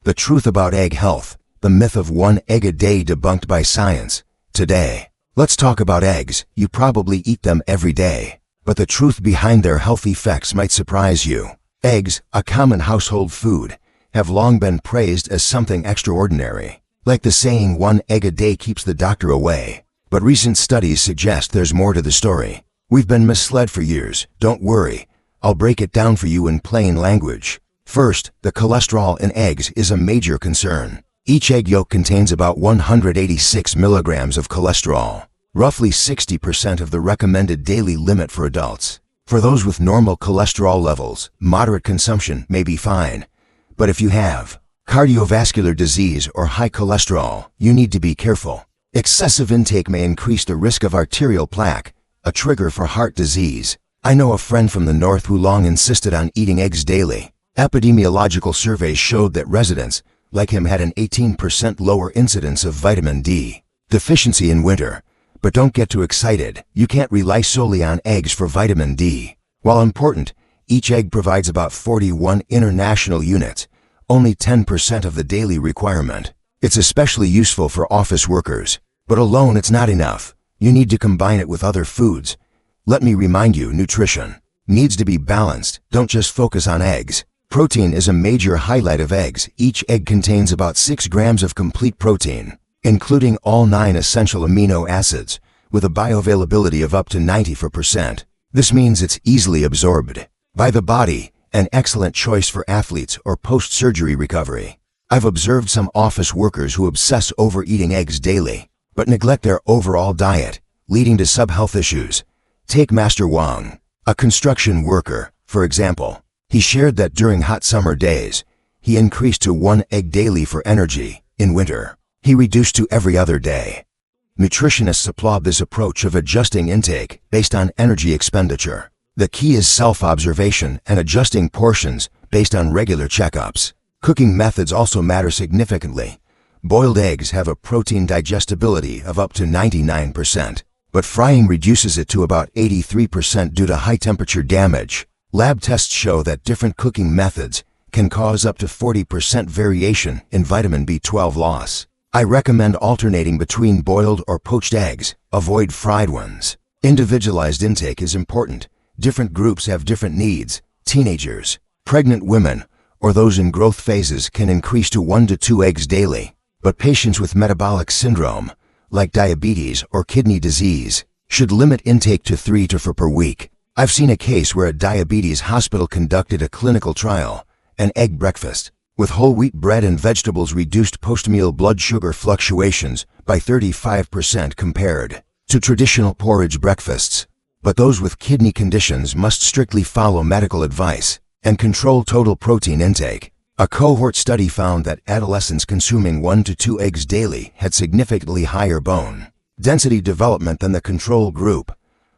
The truth about egg health, the myth of one egg a day debunked by science. Today, let's talk about eggs. You probably eat them every day, but the truth behind their health effects might surprise you. Eggs, a common household food, have long been praised as something extraordinary. Like the saying, one egg a day keeps the doctor away. But recent studies suggest there's more to the story. We've been misled for years. Don't worry, I'll break it down for you in plain language. First, the cholesterol in eggs is a major concern. Each egg yolk contains about 186 milligrams of cholesterol, roughly 60% of the recommended daily limit for adults. For those with normal cholesterol levels, moderate consumption may be fine. But if you have cardiovascular disease or high cholesterol, you need to be careful. Excessive intake may increase the risk of arterial plaque, a trigger for heart disease. I know a friend from the north who long insisted on eating eggs daily. Epidemiological surveys showed that residents like him had an 18% lower incidence of vitamin D deficiency in winter. But don't get too excited. You can't rely solely on eggs for vitamin D. While important, each egg provides about 41 international units, only 10% of the daily requirement. It's especially useful for office workers. But alone it's not enough. You need to combine it with other foods. Let me remind you, nutrition needs to be balanced. Don't just focus on eggs. Protein is a major highlight of eggs. Each egg contains about 6 grams of complete protein, including all 9 essential amino acids, with a bioavailability of up to 94%. This means it's easily absorbed by the body, an excellent choice for athletes or post-surgery recovery. I've observed some office workers who obsess over eating eggs daily, but neglect their overall diet, leading to sub-health issues. Take Master Wang, a construction worker, for example. He shared that during hot summer days, he increased to 1 egg daily for energy. In winter, he reduced to every other day. Nutritionists applaud this approach of adjusting intake based on energy expenditure. The key is self-observation and adjusting portions based on regular checkups. Cooking methods also matter significantly. Boiled eggs have a protein digestibility of up to 99%, but frying reduces it to about 83% due to high-temperature damage. Lab tests show that different cooking methods can cause up to 40% variation in vitamin B12 loss. I recommend alternating between boiled or poached eggs. Avoid fried ones. Individualized intake is important. Different groups have different needs. Teenagers, pregnant women, or those in growth phases can increase to 1 to 2 eggs daily. But patients with metabolic syndrome, like diabetes or kidney disease, should limit intake to 3 to 4 per week. I've seen a case where a diabetes hospital conducted a clinical trial. An egg breakfast with whole wheat bread and vegetables reduced post-meal blood sugar fluctuations by 35% compared to traditional porridge breakfasts. But those with kidney conditions must strictly follow medical advice and control total protein intake. A cohort study found that adolescents consuming 1 to 2 eggs daily had significantly higher bone density development than the control group,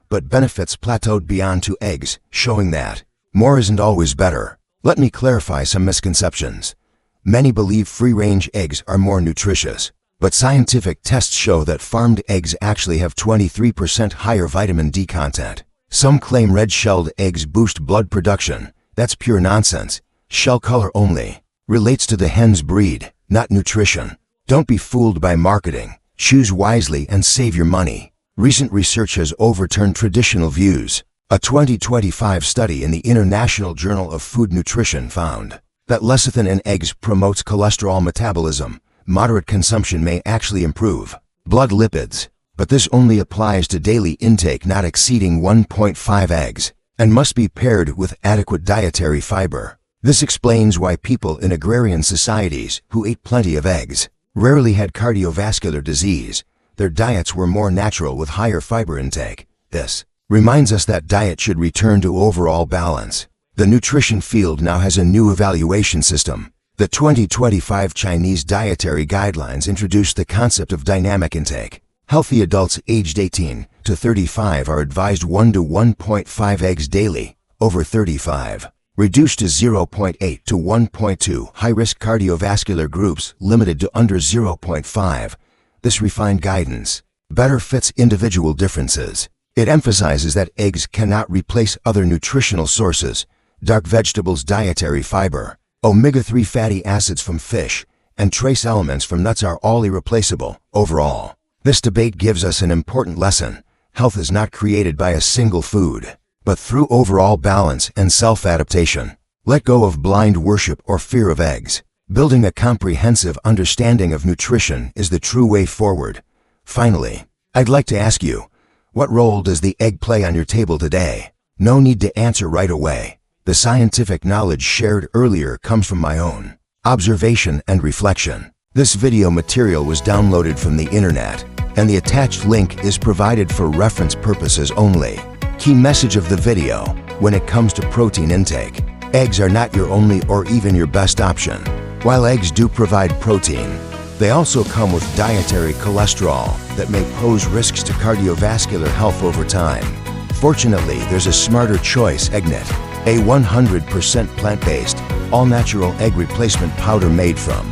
but benefits plateaued beyond 2 eggs, showing that more isn't always better. Let me clarify some misconceptions. Many believe free-range eggs are more nutritious, but scientific tests show that farmed eggs actually have 23% higher vitamin D content. Some claim red-shelled eggs boost blood production. That's pure nonsense. Shell color only relates to the hen's breed, not nutrition. Don't be fooled by marketing. Choose wisely and save your money. Recent research has overturned traditional views. A 2025 study in the International Journal of Food Nutrition found that lecithin in eggs promotes cholesterol metabolism. Moderate consumption may actually improve blood lipids, but this only applies to daily intake not exceeding 1.5 eggs and must be paired with adequate dietary fiber. This explains why people in agrarian societies who ate plenty of eggs rarely had cardiovascular disease. Their diets were more natural with higher fiber intake. This reminds us that diet should return to overall balance. The nutrition field now has a new evaluation system. The 2025 Chinese Dietary Guidelines introduced the concept of dynamic intake. Healthy adults aged 18 to 35 are advised 1 to 1.5 eggs daily. Over 35, reduced to 0.8 to 1.2. High-risk cardiovascular groups limited to under 0.5. This refined guidance better fits individual differences. It emphasizes that eggs cannot replace other nutritional sources. Dark vegetables, dietary fiber, Omega-3 fatty acids from fish and trace elements from nuts are all irreplaceable. Overall, this debate gives us an important lesson. Health is not created by a single food, but through overall balance and self-adaptation. Let go of blind worship or fear of eggs. Building a comprehensive understanding of nutrition is the true way forward. Finally, I'd like to ask you, what role does the egg play on your table today? No need to answer right away. The scientific knowledge shared earlier comes from my own observation and reflection. This video material was downloaded from the internet, and the attached link is provided for reference purposes only. Key message of the video: when it comes to protein intake, eggs are not your only or even your best option. While eggs do provide protein, they also come with dietary cholesterol that may pose risks to cardiovascular health over time. Fortunately, there's a smarter choice: EggNot, a 100% plant-based, all-natural egg replacement powder made from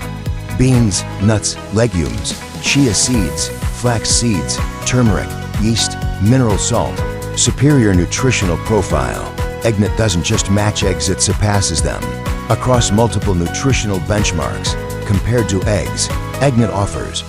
beans, nuts, legumes, chia seeds, flax seeds, turmeric, yeast, mineral salt. Superior nutritional profile. EggNot doesn't just match eggs, it surpasses them. Across multiple nutritional benchmarks, compared to eggs, EggNot offers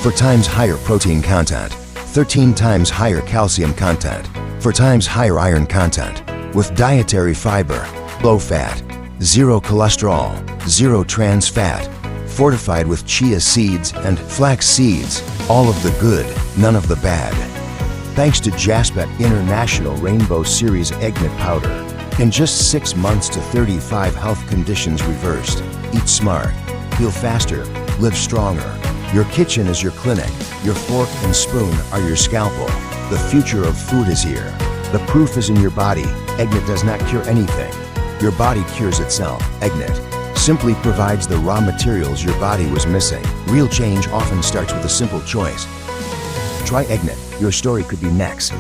4 times higher protein content, 13 times higher calcium content, 4 times higher iron content, with dietary fiber, low fat, 0 cholesterol, 0 trans fat, fortified with chia seeds and flax seeds, all of the good, none of the bad. Thanks to Jaspat International Rainbow Series EggNot powder. In just 6 months to 35 health conditions reversed. Eat smart, heal faster, live stronger. Your kitchen is your clinic. Your fork and spoon are your scalpel. The future of food is here. The proof is in your body. EggNot does not cure anything. Your body cures itself. EggNot simply provides the raw materials your body was missing. Real change often starts with a simple choice. Try EggNot. Your story could be next.